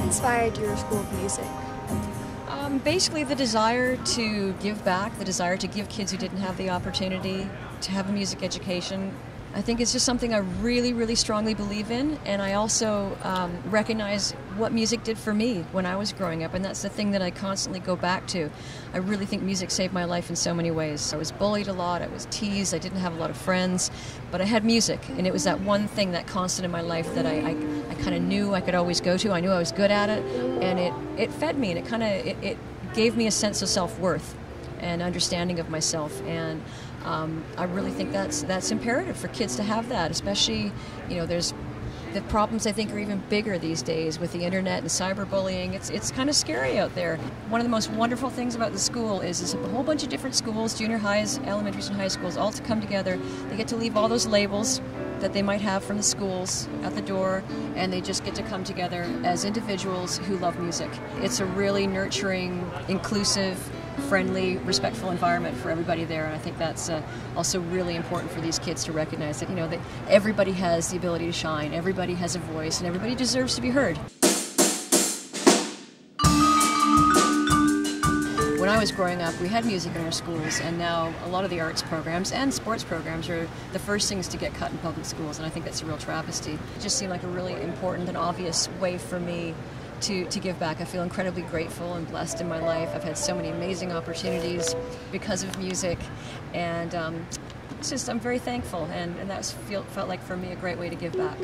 inspired your school of music? Basically the desire to give back, the desire to give kids who didn't have the opportunity to have a music education. I think it's just something I really, really strongly believe in, and I also recognize what music did for me when I was growing up, and that's the thing that I constantly go back to. I really think music saved my life in so many ways. I was bullied a lot, I was teased, I didn't have a lot of friends, but I had music, and it was that one thing, that constant in my life that I kind of knew I could always go to. I knew I was good at it, and it fed me, and it gave me a sense of self-worth and understanding of myself, and I really think that's imperative for kids to have that, especially, there's the problems I think are even bigger these days with the internet and cyberbullying. It's kind of scary out there. One of the most wonderful things about the school is a whole bunch of different schools, junior highs, elementaries and high schools, all to come together. They get to leave all those labels that they might have from the schools at the door, and they just get to come together as individuals who love music. It's a really nurturing, inclusive, friendly, respectful environment for everybody there, and I think that's also really important for these kids to recognize that, that everybody has the ability to shine, everybody has a voice, and everybody deserves to be heard. When I was growing up, we had music in our schools, and now a lot of the arts programs and sports programs are the first things to get cut in public schools, and I think that's a real travesty. It just seemed like a really important and obvious way for me to give back. I feel incredibly grateful and blessed in my life. I've had so many amazing opportunities because of music, and I'm very thankful, and that felt like for me a great way to give back.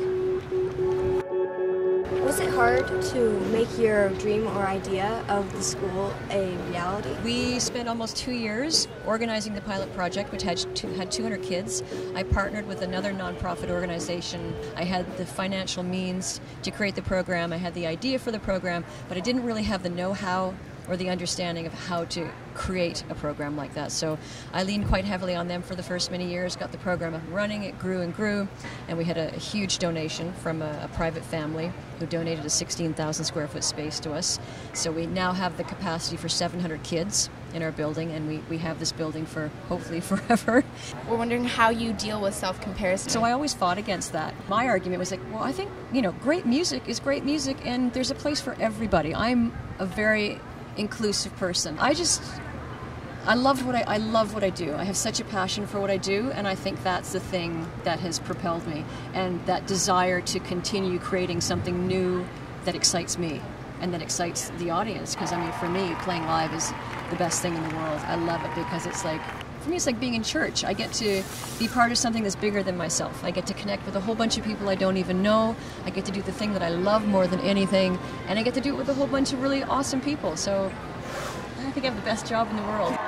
Was it hard to make your dream or idea of the school a reality? We spent almost 2 years organizing the pilot project, which had 200 kids. I partnered with another nonprofit organization. I had the financial means to create the program. I had the idea for the program, but I didn't really have the know-how or the understanding of how to create a program like that. So I leaned quite heavily on them for the first many years, got the program up and running, it grew and grew, and we had a huge donation from a private family who donated a 16,000 square foot space to us. So we now have the capacity for 700 kids in our building, and we have this building for hopefully forever. We're wondering how you deal with self-comparison. So I always fought against that. My argument was like, well, I think, great music is great music, and there's a place for everybody. I'm a very inclusive person. I love what I do. I have such a passion for what I do, and I think that's the thing that has propelled me, and that desire to continue creating something new that excites me and that excites the audience, because for me, playing live is the best thing in the world. I love it because for me, it's like being in church. I get to be part of something that's bigger than myself. I get to connect with a whole bunch of people I don't even know. I get to do the thing that I love more than anything, and I get to do it with a whole bunch of really awesome people. So I think I have the best job in the world.